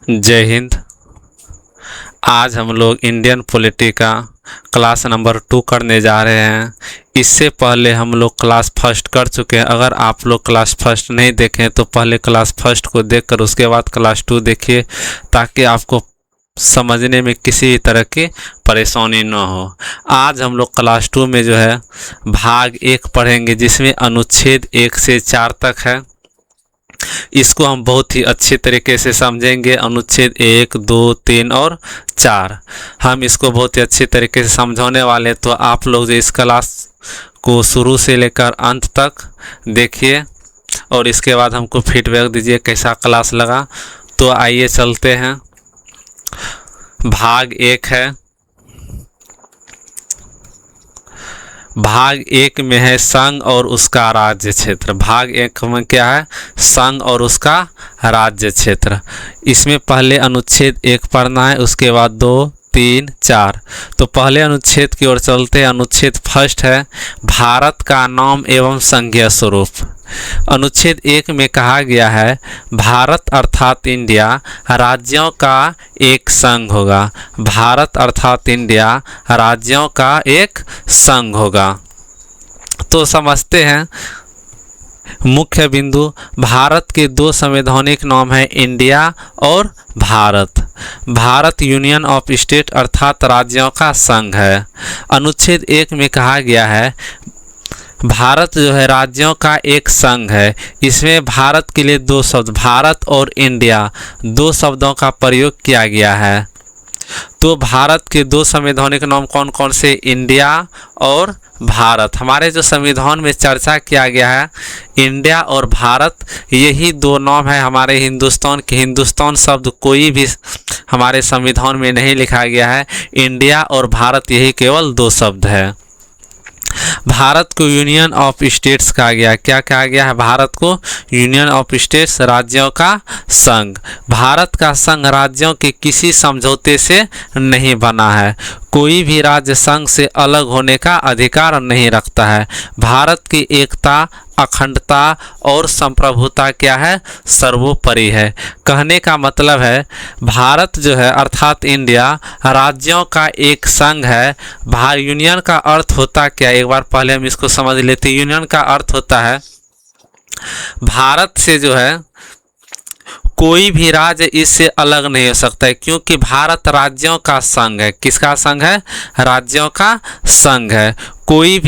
जय हिंद। आज हम लोग इंडियन पॉलिटी का क्लास नंबर 2 करने जा रहे हैं। इससे पहले हम लोग क्लास फर्स्ट कर चुके हैं। अगर आप लोग क्लास फर्स्ट नहीं देखें तो पहले क्लास फर्स्ट को देखकर उसके बाद क्लास 2 देखिए, ताकि आपको समझने में किसी तरह की परेशानी न हो। आज हम लोग क्लास 2 में जो है भाग 1 पढ़ेंगे, जिसमें अनुच्छेद 1 से 4 तक है। इसको हम बहुत ही अच्छे तरीके से समझेंगे। अनुच्छेद 1, 2, 3 और 4 हम इसको बहुत ही अच्छे तरीके से समझाने वाले। तो आप लोग जो इस क्लास को शुरू से लेकर अंत तक देखिए और इसके बाद हमको फीडबैक दीजिए कैसा क्लास लगा। तो आइए चलते हैं। भाग 1 है। भाग 1 में है संघ और उसका राज्य क्षेत्र। भाग 1 में क्या है? संघ और उसका राज्य क्षेत्र। इसमें पहले अनुच्छेद 1 पढ़ना है, उसके बाद 2, 3, 4। तो पहले अनुच्छेद की ओर चलते हैं। अनुच्छेद फर्स्ट है भारत का नाम एवं संघीय स्वरूप। अनुच्छेद 1 में कहा गया है भारत अर्थात इंडिया राज्यों का एक संघ होगा। भारत अर्थात इंडिया राज्यों का एक संघ होगा। तो समझते हैं मुख्य बिंदु। भारत के 2 संवैधानिक नाम हैं, इंडिया और Bharat. Bharat union of state अर्थात राज्यों का संघ है। अनुच्छेद 1 में कहा गया है भारत जो है राज्यों का एक संघ है। इसमें भारत के लिए 2 शब्द भारत और इंडिया 2 शब्दों का प्रयोग किया गया है। तो भारत के 2 संवैधानिक नाम कौन कौन से? इंडिया और भारत। हमारे जो संविधान में चर्चा किया गया है इंडिया और भारत, यही 2 नाम है हमारे हिंदुस्तान के। हिंदुस्तान शब्द कोई भी हमारे संविधान में नहीं लिखा गया है। इंडिया और भारत यही केवल 2 शब्द है। भारत को यूनियन ऑफ स्टेट्स कहा गया। क्या कहा गया है? भारत को यूनियन ऑफ स्टेट्स राज्यों का संघ। भारत का संघ राज्यों के किसी समझौते से नहीं बना है। कोई भी राज्य संघ से अलग होने का अधिकार नहीं रखता है। भारत की एकता, अखंडता और संप्रभुता क्या है? सर्वोपरि है। कहने का मतलब है भारत जो है अर्थात इंडिया राज्यों का एक संघ है। यूनियन का अर्थ होता क्या? एक बार पहले हम इसको समझ लेते। यूनियन का अर्थ होता है भारत से जो है कोई भी राज्य इससे अलग नहीं हो सकता है, क्योंकि भारत राज्यों का संघ है। किसका संघ है? राज्यों का संघ है। कोई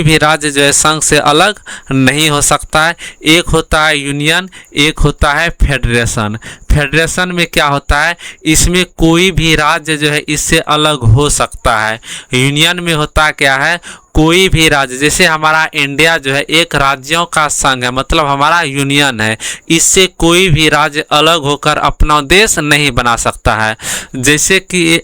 भी राज्य जो है संघ से अलग नहीं हो सकता है। एक होता है यूनियन, एक होता है फेडरेशन। फेडरेशन में क्या होता है? इसमें कोई भी राज्य जो है इससे अलग हो सकता है। यूनियन में होता क्या है? कोई भी राज्य, जैसे हमारा इंडिया जो है एक राज्यों का संघ है, मतलब हमारा यूनियन है। इससे कोई भी राज्य अलग होकर अपना देश नहीं बना सकता है। जैसे कि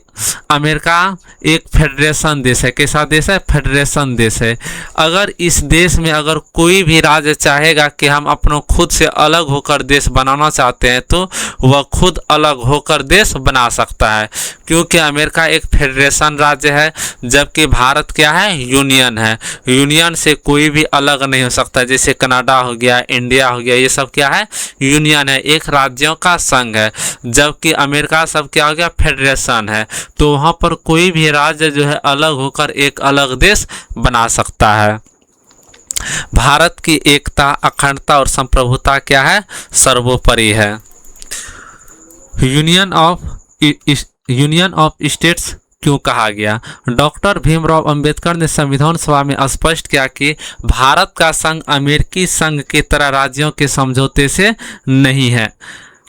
अमेरिका एक फेडरेशन देश है। कैसा देश है? फेडरेशन देश है। अगर इस देश में अगर कोई भी राज्य चाहेगा कि हम अपनों खुद से अलग होकर देश बनाना चाहते हैं, तो वह खुद अलग होकर देश बना सकता है, क्योंकि अमेरिका एक फेडरेशन राज्य है, जबकि भारत क्या है? यूनियन है। यूनियन से कोई भी अलग नहीं हो सकता। जैसे कनाडा हो गया, इंडिया हो गया, ये सब क्या है? यूनियन है, एक राज्यों का संघ है। जबकि अमेरिका सब क्या हो गया? फेडरेशन है। तो वहाँ पर कोई भी राज्य जो है अलग होकर एक अलग देश बना सकता है। भारत की एकता, अखंडता और संप्रभुता क्या है? सर्वोपरि है। यूनियन ऑफ स्टेट्स क्यों कहा गया? डॉक्टर भीमराव अंबेडकर ने संविधान सभा में स्पष्ट किया कि भारत का संघ अमेरिकी संघ की तरह राज्यों के समझौते से नहीं है,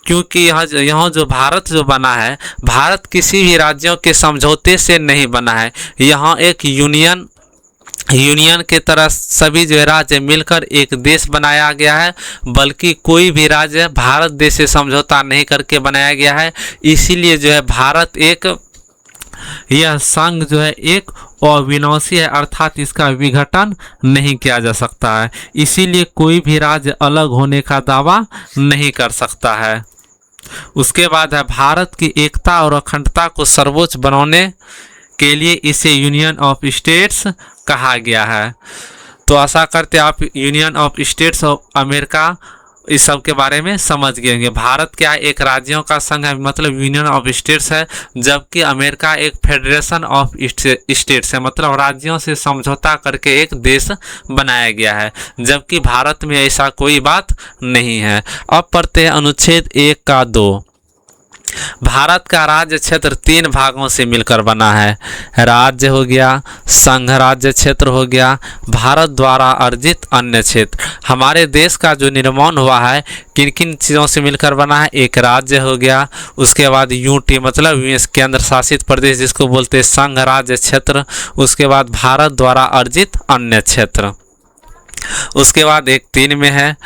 क्योंकि यहाँ जो भारत जो बना है, भारत किसी भी राज्यों के समझौते से नहीं बना है। यहाँ एक यूनियन के तरह सभी जो है राज्य मिलकर एक देश बनाया गया है, बल्कि कोई भी राज्य भारत देश से समझौता नहीं करके बनाया गया है। इसीलिए जो है भारत यह संघ जो है एक अविनाशी है, अर्थात इसका विघटन नहीं किया जा सकता है। इसीलिए कोई भी राज्य अलग होने का दावा नहीं कर सकता है। उसके बाद है भारत की एकता और अखंडता को सर्वोच्च बनाने के लिए इसे यूनियन ऑफ स्टेट्स कहा गया है। तो आशा करते आप union of states of America इस सब के बारे में समझ गए होंगे। भारत क्या है, एक राज्यों का संघ है, मतलब यूनियन ऑफ स्टेट्स है, जबकि अमेरिका एक फेडरेशन ऑफ स्टेट्स है, मतलब राज्यों से समझौता करके एक देश बनाया गया है, जबकि भारत में ऐसा कोई बात नहीं है। अब पढ़ते हैं अनुच्छेद 1 का 2। भारत का राज्य क्षेत्र 3 भागों से मिलकर बना है। राज्य हो गया, संघ राज्य क्षेत्र हो गया, भारत द्वारा अर्जित अन्य क्षेत्र। हमारे देश का जो निर्माण हुआ है किन किन चीज़ों से मिलकर बना है, एक राज्य हो गया, उसके बाद यूटी मतलब केंद्र शासित प्रदेश जिसको बोलते हैं संघ राज्य क्षेत्र, उसके बाद भारत द्वारा अर्जित अन्य क्षेत्र। उसके बाद 1.3 में है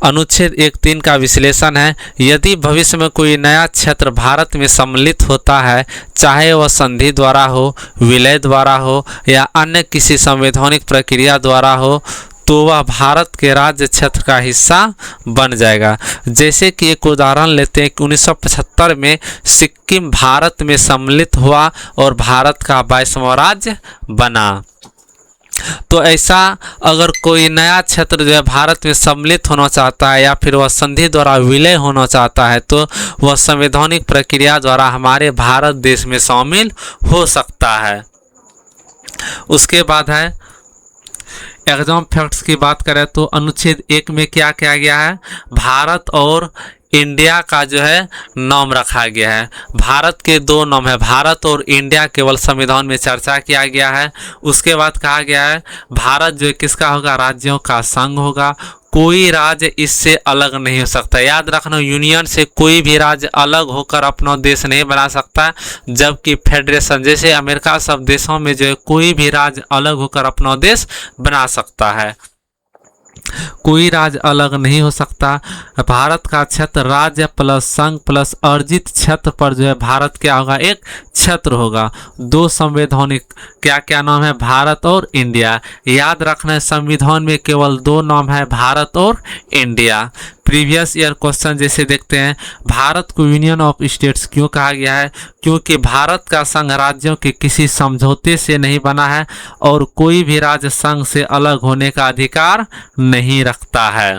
अनुच्छेद 1.3 का विश्लेषण है, यदि भविष्य में कोई नया क्षेत्र भारत में सम्मिलित होता है, चाहे वह संधि द्वारा हो, विलय द्वारा हो या अन्य किसी संवैधानिक प्रक्रिया द्वारा हो, तो वह भारत के राज्य क्षेत्र का हिस्सा बन जाएगा। जैसे कि एक उदाहरण लेते हैं कि 1975 में सिक्किम भारत में सम्मिलित हुआ और भारत का 22वां राज्य बना। तो ऐसा अगर कोई नया क्षेत्र जो है भारत में सम्मिलित होना चाहता है या फिर वह संधि द्वारा विलय होना चाहता है, तो वह संवैधानिक प्रक्रिया द्वारा हमारे भारत देश में शामिल हो सकता है। उसके बाद है एग्जाम फैक्ट्स की बात करें तो अनुच्छेद 1 में क्या किया गया है, भारत और इंडिया का जो है नाम रखा गया है। भारत के 2 नाम है, भारत और इंडिया, केवल संविधान में चर्चा किया गया है। उसके बाद कहा गया है भारत जो किसका होगा, राज्यों का संघ होगा, कोई राज्य इससे अलग नहीं हो सकता। याद रखना, यूनियन से कोई भी राज्य अलग होकर अपना देश नहीं बना सकता, जबकि फेडरेशन जैसे अमेरिका सब देशों में जो है कोई भी राज्य अलग होकर अपना देश बना सकता है, कोई राज्य अलग नहीं हो सकता। भारत का क्षेत्र राज्य प्लस संघ प्लस अर्जित क्षेत्र पर जो है भारत क्या होगा, एक क्षेत्र होगा। 2 संवैधानिक क्या क्या नाम है, भारत और इंडिया। याद रखना है संविधान में केवल 2 नाम है, भारत और इंडिया। प्रीवियस ईयर क्वेश्चन जैसे देखते हैं, भारत को यूनियन ऑफ स्टेट्स क्यों कहा गया है, क्योंकि भारत का संघ राज्यों के किसी समझौते से नहीं बना है और कोई भी राज्य संघ से अलग होने का अधिकार नहीं रखता है।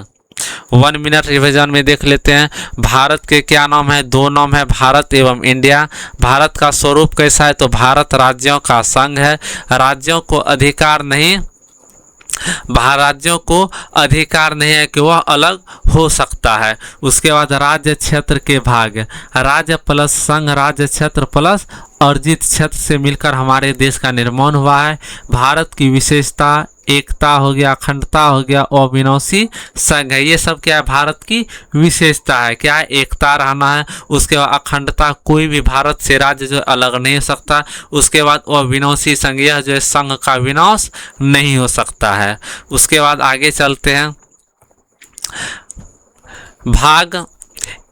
1 मिनट रिवीजन में देख लेते हैं। भारत के क्या नाम है, 2 नाम है, भारत एवं इंडिया। भारत का स्वरूप कैसा है, तो भारत राज्यों का संघ है, राज्यों को अधिकार नहीं है कि वह अलग हो सकता है। उसके बाद राज्य क्षेत्र के भाग, राज्य प्लस संघ राज्य क्षेत्र प्लस अर्जित क्षेत्र से मिलकर हमारे देश का निर्माण हुआ है। भारत की विशेषता एकता हो गया, अखंडता हो गया, अविनाशी संघ है। ये सब क्या है, भारत की विशेषता है, क्या है, एकता रहना है। उसके बाद अखंडता, कोई भी भारत से राज्य जो अलग नहीं हो सकता। उसके बाद अविनाशी संघ, यह जो है संघ का विनाश नहीं हो सकता है। उसके बाद आगे चलते हैं, भाग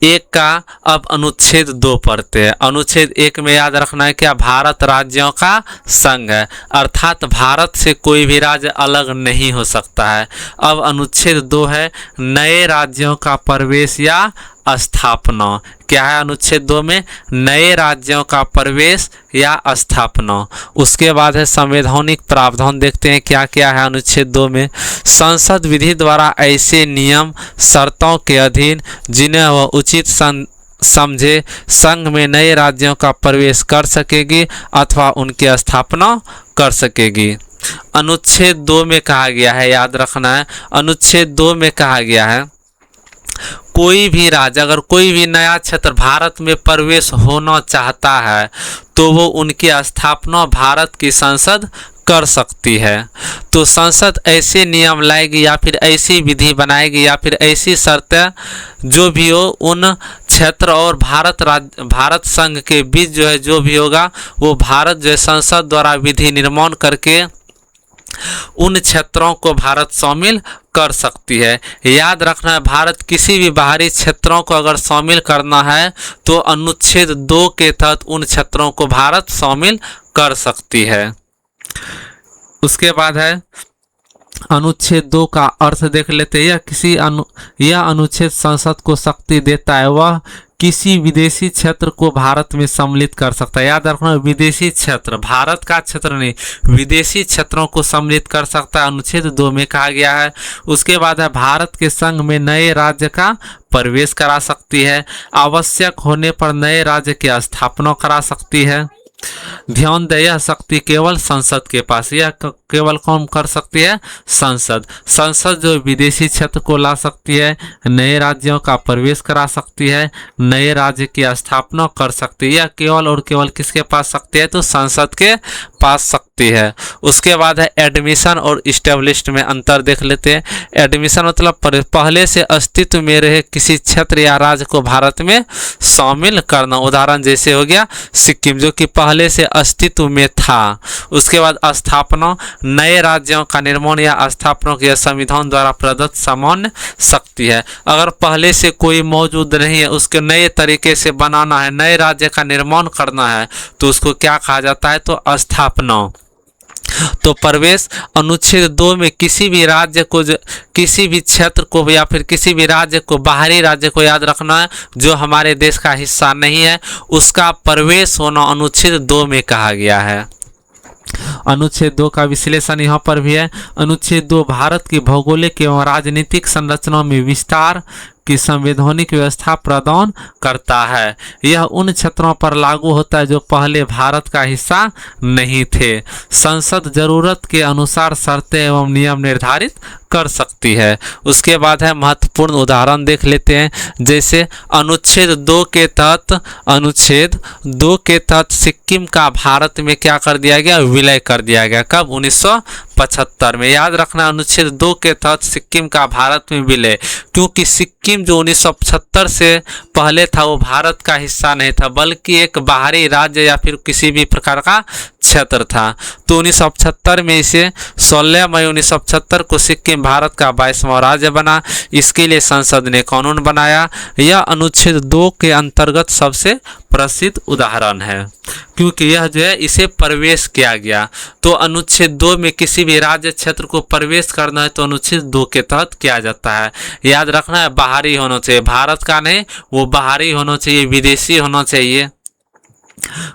1 का अब अनुच्छेद 2 पढ़ते हैं। अनुच्छेद 1 में याद रखना है क्या, भारत राज्यों का संघ है, अर्थात भारत से कोई भी राज्य अलग नहीं हो सकता है। अब अनुच्छेद 2 है नए राज्यों का प्रवेश या स्थापना। क्या है अनुच्छेद 2 में, नए राज्यों का प्रवेश या स्थापना। उसके बाद है संवैधानिक प्रावधान, देखते हैं क्या क्या है अनुच्छेद 2 में। संसद विधि द्वारा ऐसे नियम शर्तों के अधीन जिन्हें वह उचित समझे संघ में नए राज्यों का प्रवेश कर सकेगी अथवा उनकी स्थापना कर सकेगी। अनुच्छेद 2 में कहा गया है, याद रखना है, अनुच्छेद 2 में कहा गया है कोई भी राज्य, अगर कोई भी नया क्षेत्र भारत में प्रवेश होना चाहता है तो वो उनकी स्थापना भारत की संसद कर सकती है। तो संसद ऐसे नियम लाएगी या फिर ऐसी विधि बनाएगी या फिर ऐसी शर्तें जो भी हो, उन क्षेत्र और भारत संघ के बीच जो है जो भी होगा वो भारत जो है संसद द्वारा विधि निर्माण करके उन क्षेत्रों को भारत शामिल कर सकती है। याद रखना है, भारत किसी भी बाहरी क्षेत्रों को अगर शामिल करना है तो अनुच्छेद 2 के तहत उन क्षेत्रों को भारत शामिल कर सकती है। उसके बाद है अनुच्छेद 2 का अर्थ देख लेते हैं। यह अनुच्छेद संसद को शक्ति देता है, वह किसी विदेशी क्षेत्र को भारत में सम्मिलित कर सकता है। याद रखना, विदेशी क्षेत्र, भारत का क्षेत्र नहीं, विदेशी क्षेत्रों को सम्मिलित कर सकता है, अनुच्छेद 2 में कहा गया है। उसके बाद है भारत के संघ में नए राज्य का प्रवेश करा सकती है, आवश्यक होने पर नए राज्य की स्थापना करा सकती है। ध्यान दें, यह शक्ति केवल संसद के पास, यह केवल कौन कर सकती है? संसद। संसद जो विदेशी क्षेत्र को ला सकती है, नए राज्यों का प्रवेश करा सकती है, नए राज्य की स्थापना कर सकती है। यह केवल और केवल किसके पास शक्ति है? तो संसद के पास शक्ति है। उसके बाद है एडमिशन और इस्टेब्लिश्ड में अंतर देख लेते हैं। एडमिशन मतलब पहले से अस्तित्व में रहे किसी क्षेत्र या राज्य को भारत में शामिल करना। उदाहरण जैसे हो गया सिक्किम, जो कि पहले से अस्तित्व में था। उसके बाद स्थापना, नए राज्यों का निर्माण या स्थापना की संविधान द्वारा प्रदत्त सामान्य शक्ति है। अगर पहले से कोई मौजूद नहीं है, उसके नए तरीके से बनाना है, नए राज्य का निर्माण करना है, तो उसको क्या कहा जाता है? तो स्थापना। तो प्रवेश, अनुच्छेद 2 में किसी भी राज्य को, किसी भी क्षेत्र को या फिर किसी भी राज्य को, बाहरी राज्य को याद रखना है जो हमारे देश का हिस्सा नहीं है, उसका प्रवेश होना अनुच्छेद 2 में कहा गया है। अनुच्छेद 2 का विश्लेषण यहाँ पर भी है। अनुच्छेद 2 भारत की भौगोलिक एवं राजनीतिक संरचना में विस्तार की संवैधानिक व्यवस्था प्रदान करता है। यह उन क्षेत्रों पर लागू होता है जो पहले भारत का हिस्सा नहीं थे। संसद जरूरत के अनुसार शर्तें एवं नियम निर्धारित कर सकती है। उसके बाद है महत्वपूर्ण उदाहरण देख लेते हैं। जैसे अनुच्छेद 2 के तहत, अनुच्छेद 2 के तहत सिक्किम का भारत में क्या कर दिया गया? विलय कर दिया गया। कब? 1975 में। याद रखना, अनुच्छेद 2 के तहत सिक्किम का भारत में विलय, क्योंकि सिक्किम जो 1975 से पहले था वो भारत का हिस्सा नहीं था, बल्कि एक बाहरी राज्य या फिर किसी भी प्रकार का क्षेत्र था। तो 1975 में इसे 16 मई 1975 को सिक्किम भारत का 22वां राज्य बना। इसके लिए संसद ने कानून बनाया। यह अनुच्छेद 2 के अंतर्गत सबसे प्रसिद्ध उदाहरण है, क्योंकि यह जो है इसे प्रवेश किया गया। तो अनुच्छेद 2 में किसी भी राज्य क्षेत्र को प्रवेश करना है तो अनुच्छेद 2 के तहत किया जाता है। याद रखना है, बाहरी होना चाहिए, भारत का नहीं, वो बाहरी होना चाहिए, विदेशी होना चाहिए।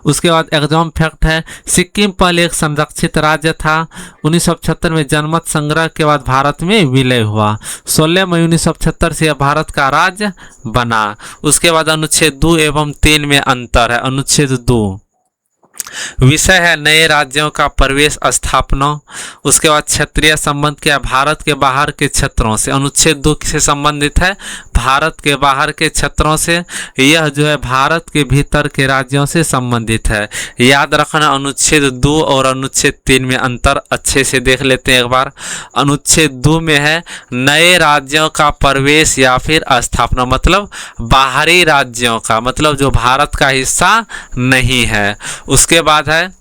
उसके बाद एग्जाम फैक्ट है, सिक्किम पहले एक संरक्षित राज्य था। 1975 में जनमत संग्रह के बाद भारत में विलय हुआ। 16 मई 1975 से यह भारत का राज्य बना। उसके बाद अनुच्छेद 2 एवं 3 में अंतर है। अनुच्छेद 2 विषय है नए राज्यों का प्रवेश, स्थापना। उसके बाद क्षेत्रीय संबंध क्या? भारत के बाहर के क्षेत्रों से। अनुच्छेद 2 किससे संबंधित है? भारत के बाहर के क्षेत्रों से। यह जो है भारत के भीतर के राज्यों से संबंधित है। याद रखना, अनुच्छेद 2 और अनुच्छेद 3 में अंतर अच्छे से देख लेते हैं एक बार। अनुच्छेद 2 में है नए राज्यों का प्रवेश या फिर स्थापना, मतलब बाहरी राज्यों का, मतलब जो भारत का हिस्सा नहीं है। उसके बाद है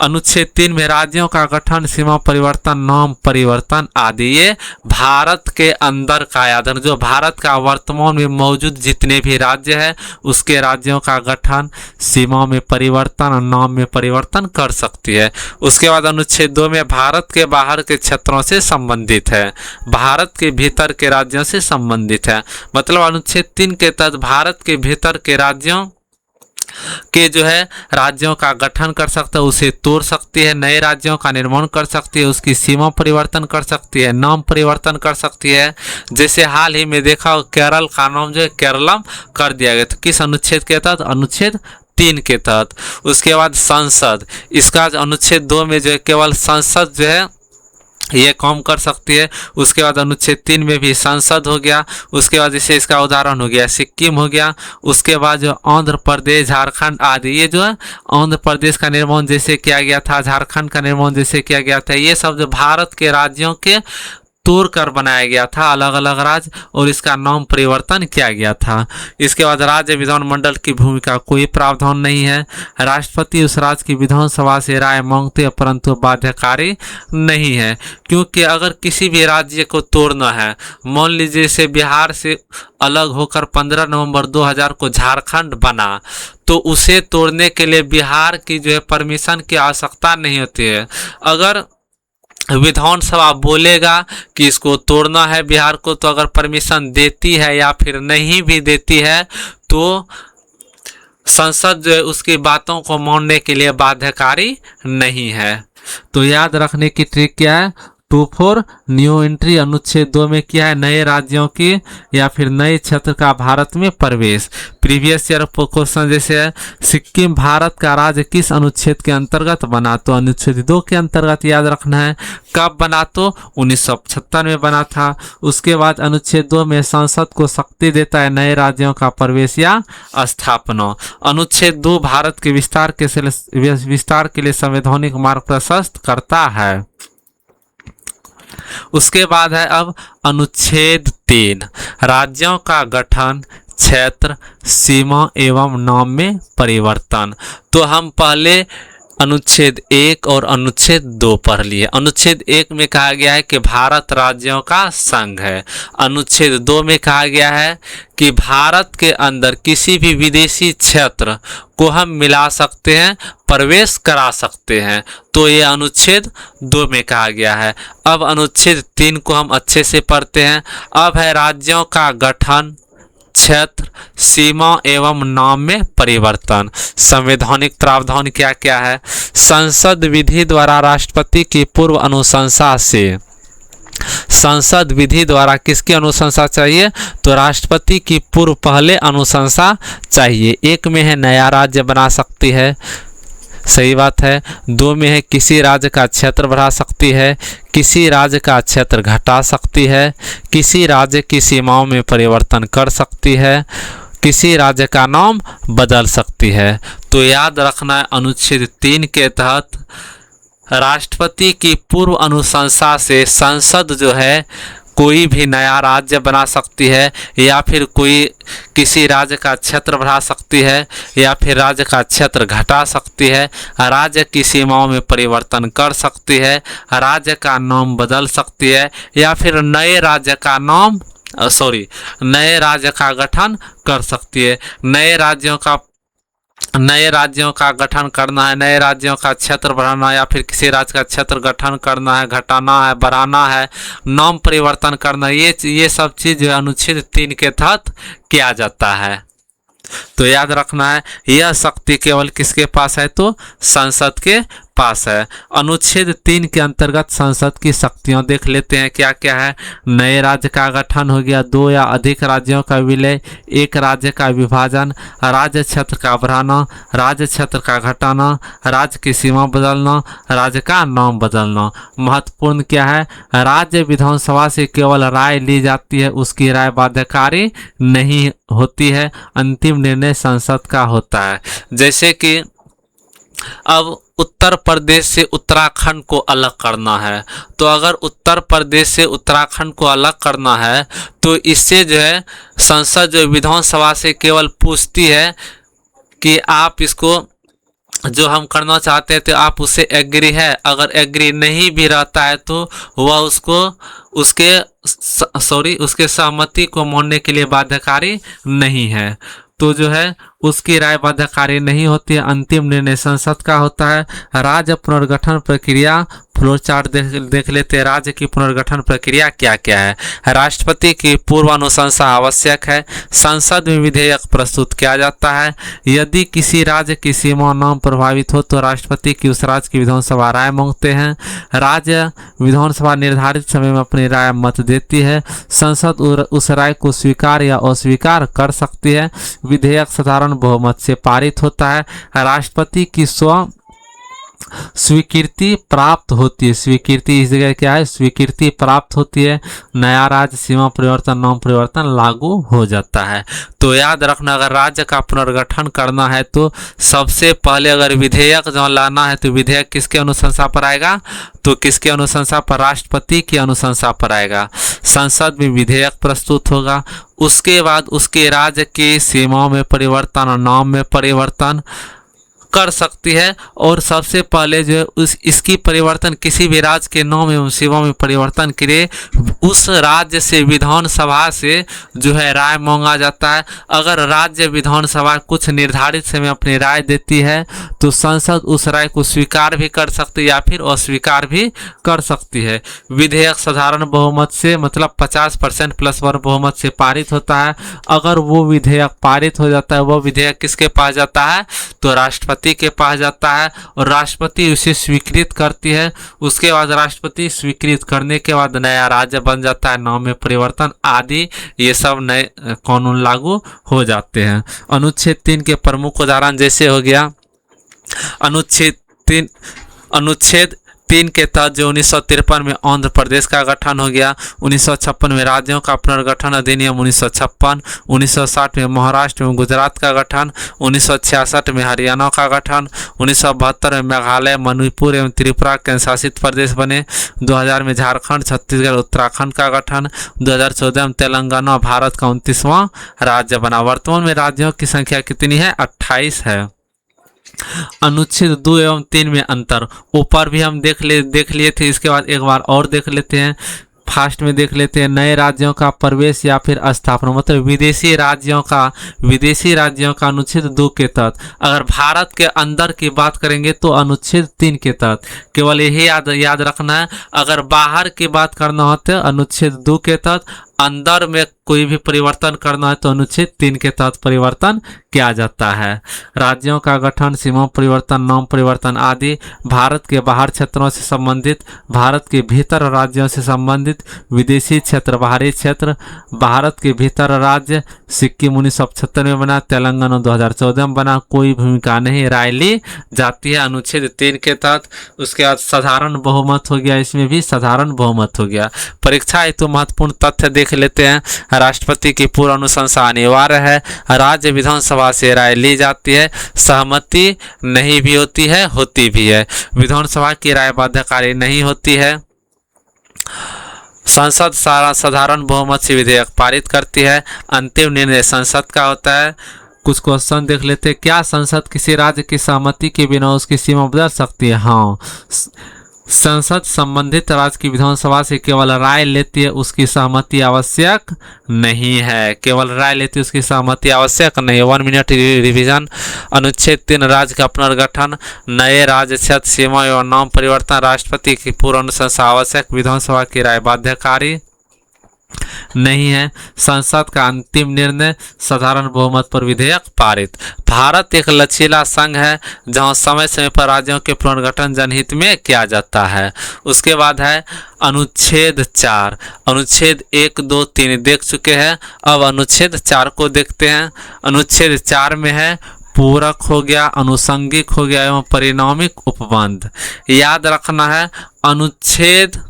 अनुच्छेद 3 में राज्यों का गठन, सीमा परिवर्तन, नाम परिवर्तन आदि। ये भारत के अंदर का आयतन, जो भारत का वर्तमान में मौजूद जितने भी राज्य है उसके राज्यों का गठन, सीमा में परिवर्तन और नाम में परिवर्तन कर सकती है। उसके बाद अनुच्छेद 2 में भारत के बाहर के क्षेत्रों से संबंधित है, भारत के भीतर के राज्यों से संबंधित है। मतलब अनुच्छेद 3 के तहत भारत के भीतर के राज्यों के जो है राज्यों का गठन कर सकता है, उसे तोड़ सकती है, नए राज्यों का निर्माण कर सकती है, उसकी सीमा परिवर्तन कर सकती है, नाम परिवर्तन कर सकती है। जैसे हाल ही में देखा केरल का नाम जो है केरलम कर दिया गया, तो किस अनुच्छेद के तहत? अनुच्छेद 3 के तहत। उसके बाद संसद, इसका अनुच्छेद 2 में जो है केवल संसद जो है ये काम कर सकती है। उसके बाद अनुच्छेद 3 में भी संसद हो गया। उसके बाद जैसे इसका उदाहरण हो गया सिक्किम हो गया। उसके बाद जो आंध्र प्रदेश, झारखंड आदि, ये जो है आंध्र प्रदेश का निर्माण जैसे किया गया था, झारखंड का निर्माण जैसे किया गया था, ये सब जो भारत के राज्यों के तोड़ कर बनाया गया था, अलग अलग राज्य, और इसका नाम परिवर्तन किया गया था। इसके बाद राज्य विधानमंडल की भूमिका कोई प्रावधान नहीं है। राष्ट्रपति उस राज्य की विधानसभा से राय मांगते हैं, परंतु बाध्यकारी नहीं है, क्योंकि अगर किसी भी राज्य को तोड़ना है, मान लीजिए से बिहार से अलग होकर 15 नवंबर 2000 को झारखंड बना, तो उसे तोड़ने के लिए बिहार की जो है परमिशन की आवश्यकता नहीं होती है। अगर विधानसभा बोलेगा कि इसको तोड़ना है बिहार को, तो अगर परमिशन देती है या फिर नहीं भी देती है तो संसद जो है उसकी बातों को मानने के लिए बाध्यकारी नहीं है। तो याद रखने की ट्रिक क्या है, 24 न्यू एंट्री अनुच्छेद 2 में क्या है, नए राज्यों की या फिर नए क्षेत्र का भारत में प्रवेश। प्रीवियस ईयर क्वेश्चन जैसे है सिक्किम भारत का राज्य किस अनुच्छेद के अंतर्गत बना, तो अनुच्छेद 2 के अंतर्गत याद रखना है। कब बना, तो 1975 में बना था। उसके बाद अनुच्छेद 2 में संसद को शक्ति देता है नए राज्यों का प्रवेश या स्थापना। अनुच्छेद 2 भारत के विस्तार के लिए संवैधानिक मार्ग प्रशस्त करता है। उसके बाद है अब अनुच्छेद 3 राज्यों का गठन, क्षेत्र, सीमा एवं नाम में परिवर्तन। तो हम पहले अनुच्छेद 1 और अनुच्छेद 2 पढ़ लिए। अनुच्छेद 1 में कहा गया है कि भारत राज्यों का संघ है। अनुच्छेद 2 में कहा गया है कि भारत के अंदर किसी भी विदेशी क्षेत्र को हम मिला सकते हैं, प्रवेश करा सकते हैं। तो ये अनुच्छेद 2 में कहा गया है। अब अनुच्छेद 3 को हम अच्छे से पढ़ते हैं। अब है राज्यों का गठन, क्षेत्र, सीमा एवं नाम में परिवर्तन। संवैधानिक प्रावधान क्या क्या है, संसद विधि द्वारा राष्ट्रपति की पूर्व अनुशंसा से, संसद विधि द्वारा किसकी अनुशंसा चाहिए, तो राष्ट्रपति की पूर्व पहले अनुशंसा चाहिए। 1 में है नया राज्य बना सकती है, सही बात है। 2 में है किसी राज्य का क्षेत्र बढ़ा सकती है, किसी राज्य का क्षेत्र घटा सकती है, किसी राज्य की सीमाओं में परिवर्तन कर सकती है, किसी राज्य का नाम बदल सकती है। तो याद रखना है अनुच्छेद 3 के तहत राष्ट्रपति की पूर्व अनुशंसा से संसद जो है कोई भी नया राज्य बना सकती है, या फिर कोई किसी राज्य का क्षेत्र बढ़ा सकती है, या फिर राज्य का क्षेत्र घटा सकती है, राज्य की सीमाओं में परिवर्तन कर सकती है, राज्य का नाम बदल सकती है, या फिर नए राज्य का गठन कर सकती है। नए राज्यों का गठन करना है, नए राज्यों का क्षेत्र बढ़ाना, या फिर किसी राज्य का क्षेत्र गठन करना है, घटाना है, बढ़ाना है, नाम परिवर्तन करना, ये सब चीज अनुच्छेद 3 के तहत किया जाता है। तो याद रखना है यह शक्ति केवल किसके पास है, तो संसद के पास है। अनुच्छेद 3 के अंतर्गत संसद की शक्तियां देख लेते हैं क्या क्या है। नए राज्य का गठन हो गया, 2 या अधिक राज्यों का विलय, 1 राज्य का विभाजन, राज्य क्षेत्र का बढ़ाना, राज्य क्षेत्र का घटाना, राज्य की सीमा बदलना, राज्य का नाम बदलना। महत्वपूर्ण क्या है, राज्य विधानसभा से केवल राय ली जाती है, उसकी राय बाध्यकारी नहीं होती है, अंतिम निर्णय संसद का होता है। जैसे कि अब उत्तर प्रदेश से उत्तराखंड को अलग करना है, तो अगर उत्तर प्रदेश से उत्तराखंड को अलग करना है तो इससे जो है संसद जो विधानसभा से केवल पूछती है कि आप इसको जो हम करना चाहते हैं तो आप उससे एग्री है। अगर एग्री नहीं भी रहता है तो वह उसके सहमति को मानने के लिए बाध्यकारी नहीं है, तो जो है उसकी राय बाध्यकारी नहीं होती है। अंतिम निर्णय संसद का होता है। राज्य पुनर्गठन प्रक्रिया फ्लो चार्ट देख लेते हैं। राज्य की पुनर्गठन प्रक्रिया क्या क्या है। राष्ट्रपति की पूर्व अनुशंसा आवश्यक है। संसद में विधेयक प्रस्तुत किया जाता है। यदि किसी राज्य की सीमा नाम प्रभावित हो तो राष्ट्रपति की उस राज्य की विधानसभा राय मांगते हैं। राज्य विधानसभा निर्धारित समय में अपनी राय मत देती है। संसद उस राय को स्वीकार या अस्वीकार कर सकती है। विधेयक साधारण बहुमत से पारित होता है। राष्ट्रपति की स्वीकृति प्राप्त होती है। स्वीकृति इस जगह क्या है, स्वीकृति प्राप्त होती है। नया राज्य सीमा परिवर्तन नाम परिवर्तन लागू हो जाता है। तो याद रखना, अगर राज्य का पुनर्गठन करना है तो सबसे पहले अगर विधेयक जो लाना है तो विधेयक किसके अनुशंसा पर आएगा, तो किसके अनुशंसा पर, राष्ट्रपति की अनुशंसा पर आएगा। संसद में विधेयक प्रस्तुत होगा। उसके बाद उसके राज्य की सीमाओं में परिवर्तन और नाम में परिवर्तन कर सकती है। और सबसे पहले जो है इसकी परिवर्तन किसी भी राज्य के नाम एवं सेवा में परिवर्तन के लिए उस राज्य से विधानसभा से जो है राय मांगा जाता है। अगर राज्य विधानसभा कुछ निर्धारित समय अपनी राय देती है तो संसद उस राय को स्वीकार भी कर सकती है या फिर अस्वीकार भी कर सकती है। विधेयक साधारण बहुमत से मतलब 50% प्लस वन बहुमत से पारित होता है। अगर वो विधेयक पारित हो जाता है, वो विधेयक किसके पास जाता है तो राष्ट्रपति के पास जाता है और राष्ट्रपति उसे स्वीकृत करती है। उसके बाद राष्ट्रपति स्वीकृत करने के बाद नया राज्य बन जाता है, नाम में परिवर्तन आदि ये सब नए कानून लागू हो जाते हैं। अनुच्छेद 3 के प्रमुख उदाहरण जैसे हो गया अनुच्छेद 3 के तहत जो 1953 में आंध्र प्रदेश का गठन हो गया, 1956 में राज्यों का पुनर्गठन अधिनियम 1956, 1960 में महाराष्ट्र एवं गुजरात का गठन, 1966 में हरियाणा का गठन, 1972 में मेघालय, मणिपुर एवं त्रिपुरा केंद्र शासित प्रदेश बने, 2000 में झारखंड, छत्तीसगढ़, उत्तराखंड का गठन, 2014 में तेलंगाना भारत का 29वां राज्य बना। वर्तमान में राज्यों की संख्या कितनी है? 28 है। अनुच्छेद 2 एवं 3 में अंतर ऊपर भी हम देख लिए थे। इसके बाद एक बार और देख लेते हैं। फास्ट में देख लेते हैं नए राज्यों का प्रवेश या फिर स्थापना, मतलब विदेशी राज्यों का अनुच्छेद 2 के तहत। अगर भारत के अंदर की बात करेंगे तो अनुच्छेद 3 के तहत। केवल यही याद रखना है। अगर बाहर की बात करना हो तो अनुच्छेद 2 के तहत, अंदर में कोई भी परिवर्तन करना है तो अनुच्छेद 3 के तहत परिवर्तन किया जाता है। राज्यों का गठन, सीमा परिवर्तन, नाम परिवर्तन आदि भारत के बाहर क्षेत्रों से संबंधित, भारत के भीतर राज्यों से संबंधित, विदेशी क्षेत्र, बाहरी क्षेत्र, भारत के भीतर राज्य, सिक्किम 1975 में बना, तेलंगाना 2014 में बना, कोई भूमिका नहीं, राय ली जाती है अनुच्छेद 3 के तहत। उसके बाद साधारण बहुमत हो गया, इसमें भी साधारण बहुमत हो गया। परीक्षा हेतु महत्वपूर्ण तथ्य देख लेते हैं। राष्ट्रपति की पूर्ण अनुशंसा अनिवार्य है, राज्य विधानसभा से राय ली जाती है, सहमति नहीं भी होती है, होती भी है, विधानसभा की राय बाध्यकारी नहीं होती है, संसद साधारण बहुमत से विधेयक पारित करती है, अंतिम निर्णय संसद का होता है। कुछ क्वेश्चन देख लेते हैं। क्या संसद किसी राज्य की सहमति के बिना उसकी सीमा बदल सकती है? हाँ, संसद संबंधित राज्य की विधानसभा से केवल राय लेती है, उसकी सहमति आवश्यक नहीं है। केवल राय लेती है, उसकी सहमति आवश्यक नहीं है। 1 मिनट रिवीजन। अनुच्छेद 3 राज्य का पुनर्गठन, नए राज्य क्षेत्र, सीमा एवं नाम परिवर्तन, राष्ट्रपति की पूर्ण अनुशंसा आवश्यक, विधानसभा की राय बाध्यकारी नहीं है, संसद का अंतिम निर्णय, साधारण बहुमत पर विधेयक पारित। भारत एक लचीला संघ है जहां समय समय पर राज्यों के पुनर्गठन जनहित में किया जाता है। उसके बाद है अनुच्छेद 4। अनुच्छेद 1, 2, 3 देख चुके हैं, अब अनुच्छेद 4 को देखते हैं। अनुच्छेद 4 में है पूरक हो गया, अनुषंगिक हो गया एवं परिणामिक उपबंध। याद रखना है अनुच्छेद,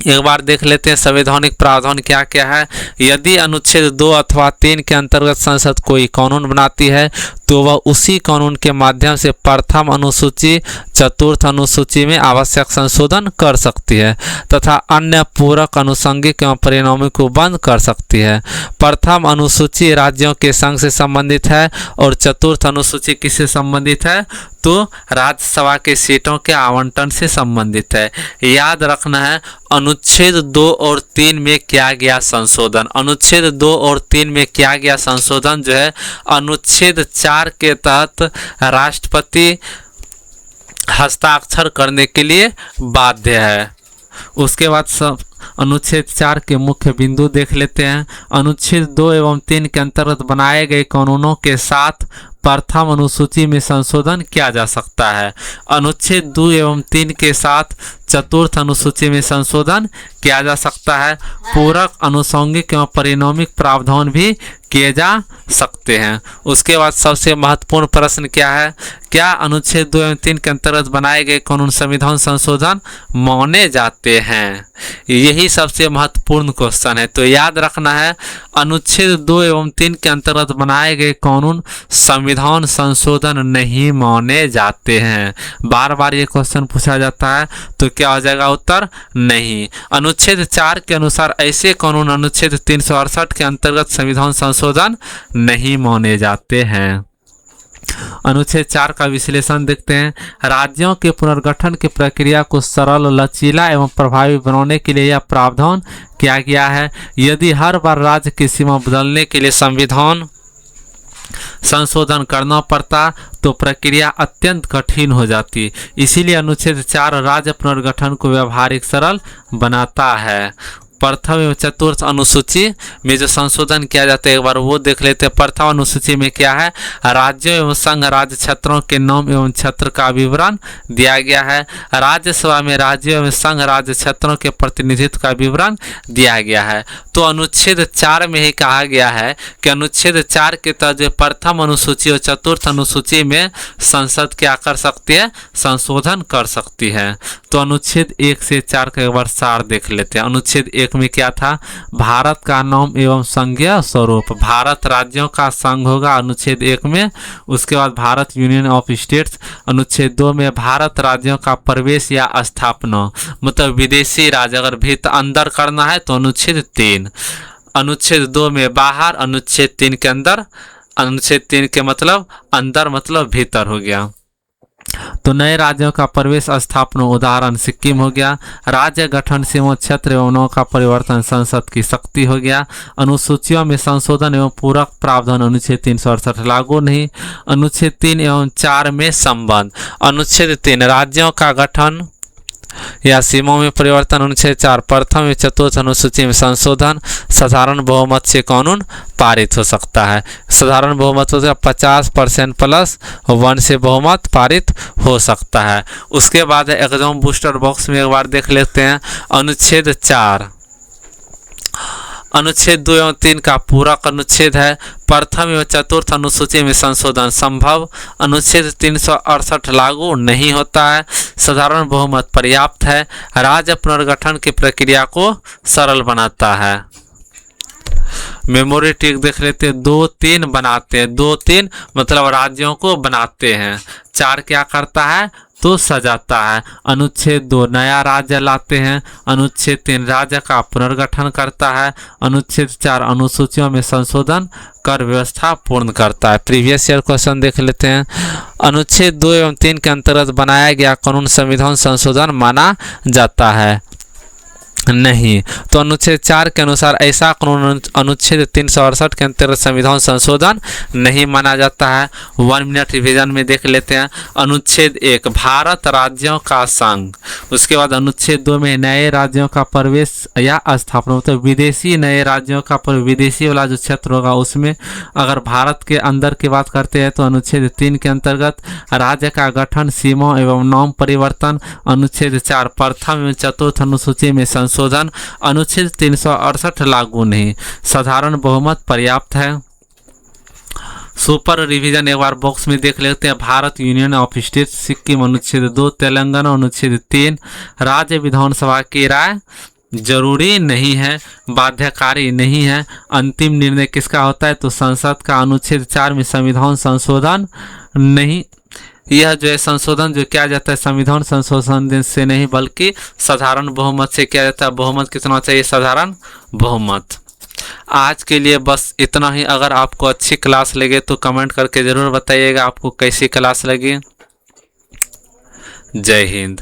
एक बार देख लेते हैं संवैधानिक प्रावधान क्या क्या है। यदि अनुच्छेद 2 अथवा 3 के अंतर्गत संसद कोई कानून बनाती है तो वह उसी कानून के माध्यम से प्रथम अनुसूची, चतुर्थ अनुसूची में आवश्यक संशोधन कर सकती है तथा अन्य पूरक, अनुषंगिक एवं परिणामिक को बंद कर सकती है। प्रथम अनुसूची राज्यों के संघ से संबंधित है और चतुर्थ अनुसूची किससे संबंधित है तो राज्यसभा के सीटों के आवंटन से संबंधित है। याद रखना है अनुच्छेद 2 और 3 में किया गया संशोधन। अनुच्छेद 2 और 3 में किया गया संशोधन जो है अनुच्छेद 4 के तहत राष्ट्रपति हस्ताक्षर करने के लिए बाध्य है। उसके बाद सब अनुच्छेद 4 के मुख्य बिंदु देख लेते हैं। अनुच्छेद 2 एवं 3 के अंतर्गत बनाए गए कानूनों के साथ प्रथम अनुसूची में संशोधन किया जा सकता है। अनुच्छेद 2 एवं 3 के साथ चतुर्थ अनुसूची में संशोधन किया जा सकता है। पूरक, अनुषंगिक एवं परिणामिक प्रावधान भी किए जा सकते हैं। उसके बाद सबसे महत्वपूर्ण प्रश्न क्या है, क्या अनुच्छेद 2 एवं 3 के अंतर्गत बनाए गए कानून संविधान संशोधन माने जाते हैं? यही सबसे महत्वपूर्ण क्वेश्चन है। तो याद रखना है अनुच्छेद 2 एवं 3 के अंतर्गत बनाए गए कानून संविधान संशोधन नहीं माने जाते हैं। बार बार ये क्वेश्चन पूछा जाता है तो क्या हो जाएगा उत्तर? नहीं। अनुच्छेद 4 के अनुसार ऐसे कानून अनुच्छेद 368 के अंतर्गत संविधान संशोधन नहीं माने जाते हैं। अनुच्छेद 4 का विश्लेषण देखते हैं। राज्यों के पुनर्गठन की प्रक्रिया को सरल, लचीला एवं प्रभावी बनाने के लिए यह प्रावधान किया गया है। यदि हर बार राज्य की सीमा बदलने के लिए संविधान संशोधन करना पड़ता तो प्रक्रिया अत्यंत कठिन हो जाती। इसीलिए अनुच्छेद 4 राज्य पुनर्गठन को व्यवहारिक सरल बनाता है। प्रथम एवं चतुर्थ अनुसूची में जो संशोधन किया जाता है एक बार वो देख लेते हैं। प्रथम अनुसूची में क्या है, राज्यों एवं संघ राज्य क्षेत्रों के नाम एवं क्षेत्र का विवरण दिया गया है। राज्यसभा में राज्यों एवं संघ राज्य क्षेत्रों के प्रतिनिधित्व का विवरण दिया गया है। तो अनुच्छेद 4 में ही कहा गया है कि अनुच्छेद 4 के तहत जो प्रथम अनुसूची और चतुर्थ अनुसूची में संसद क्या कर सकती है, संशोधन कर सकती है। तो अनुच्छेद 1 से 4 का एक बार सार देख लेते हैं। अनुच्छेद 1 में क्या था, भारत का नाम एवं संघीय स्वरूप, भारत राज्यों का संघ होगा अनुच्छेद 1 में। उसके बाद भारत यूनियन ऑफ स्टेट्स। अनुच्छेद 2 में भारत राज्यों का प्रवेश या स्थापना, मतलब विदेशी राज्य अगर भीतर अंदर करना है तो अनुच्छेद 3। अनुच्छेद 2 में बाहर, अनुच्छेद 3 के अंदर। अनुच्छेद 3 के मतलब अंदर मतलब भीतर हो गया। तो नए राज्यों का प्रवेश स्थापना, उदाहरण सिक्किम हो गया। राज्य गठन, सीमा क्षेत्र एवं नाम का परिवर्तन संसद की शक्ति हो गया। अनुसूचियों में संशोधन एवं पूरक प्रावधान अनुच्छेद 368 लागू नहीं। अनुच्छेद 3 एवं 4 में संबंध। अनुच्छेद 3 राज्यों का गठन या सीमाओं में परिवर्तन। अनुच्छेद 4 प्रथम एवं चतुर्थ अनुसूची में संशोधन। साधारण बहुमत से कानून पारित हो सकता है। साधारण बहुमत होता है 50% प्लस 1 से बहुमत पारित हो सकता है। उसके बाद एग्जाम बूस्टर बॉक्स में एक बार देख लेते हैं। अनुच्छेद 4 अनुच्छेद 2 एवं 3 का पूरक अनुच्छेद है। प्रथम एवं चतुर्थ अनुसूची में संशोधन संभव। अनुच्छेद 368 लागू नहीं होता है। साधारण बहुमत पर्याप्त है। राज्य पुनर्गठन की प्रक्रिया को सरल बनाता है। मेमोरी टिक देख लेते हैं। 2-3 बनाते हैं, 2-3 मतलब राज्यों को बनाते हैं। 4 क्या करता है, तो सजाता है। अनुच्छेद 2 नया राज्य लाते हैं। अनुच्छेद 3 राज्य का पुनर्गठन करता है। अनुच्छेद 4 अनुसूचियों में संशोधन कर व्यवस्था पूर्ण करता है। प्रीवियस ईयर क्वेश्चन देख लेते हैं। अनुच्छेद 2 एवं 3 के अंतर्गत बनाया गया कानून संविधान संशोधन माना जाता है नहीं। तो अनुच्छेद 4 के अनुसार ऐसा कानून अनुच्छेद 368 के अंतर्गत संविधान संशोधन नहीं माना जाता है। 1 मिनट रिवीजन में देख लेते हैं। अनुच्छेद 1 भारत राज्यों का संघ। उसके बाद अनुच्छेद 2 में नए राज्यों का प्रवेश या स्थापना, तो विदेशी नए राज्यों का विदेशी वाला जो क्षेत्र होगा उसमें। अगर भारत के अंदर की बात करते हैं तो अनुच्छेद 3 के अंतर्गत राज्य का गठन, सीमा एवं नाम परिवर्तन। अनुच्छेद 4 प्रथम एवं चतुर्थ अनुसूची में संशोधन। अनुच्छेद 368 लागू नहीं। साधारण बहुमत पर्याप्त है। सुपर रिवीजन एक बार बॉक्स में देख लेते हैं। Bharat union of states, Sikkim अनुच्छेद 2, तेलंगाना अनुच्छेद 3। राज्य विधानसभा की राय जरूरी नहीं है, बाध्यकारी नहीं है। अंतिम निर्णय किसका होता है, तो संसद का। अनुच्छेद 4 में संविधान संशोधन नहीं, यह जो है संशोधन जो किया जाता है संविधान संशोधन से नहीं बल्कि साधारण बहुमत से किया जाता है। बहुमत कितना चाहिए, साधारण बहुमत। आज के लिए बस इतना ही। अगर आपको अच्छी क्लास लगे तो कमेंट करके ज़रूर बताइएगा आपको कैसी क्लास लगी। जय हिंद।